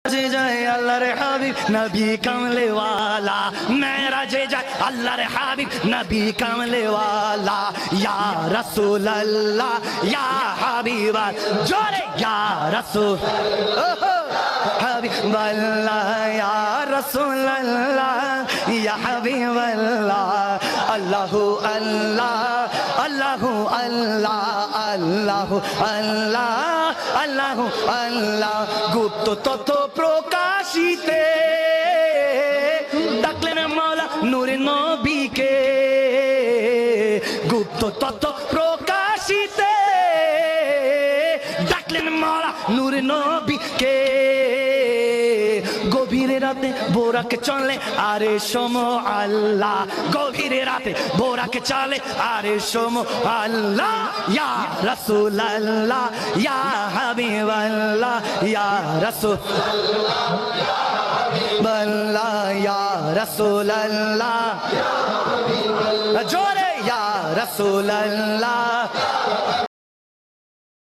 जय अल्लाह रे हबीब नबी कमले वाला मेराजे जय अल्लाह रे हबीब नबी कमले वाला या रसूल अल्लाह या हबीब जोरे या रसूल हबीब अल्लाह या रसूल अल्लाह या हबीब अल्लाह अल्लाहु अल्लाह अल्लाहु अल्लाह अल्लाहु अल्लाह अल्लाहु अल्लाह गुप्त तत्व প্রকাশিতে ডাকলেন মাওলা নূরে নবীকে গুপ্ত তত্ত্ব প্রকাশিতে ডাকলেন মাওলা নূরে নবীকে গভীরে রাতে বোরাকে চলে আরে সম আল্লাহ গভীরে রাতে বোরাকে চলে আরে সম আল্লাহ ইয়া রাসূল আল্লাহ ইয়া হাবিব আল্লাহ ইয়া রাসূল আল্লাহ ইয়া রাসূল আল্লাহ জোরে ইয়া রাসূল আল্লাহ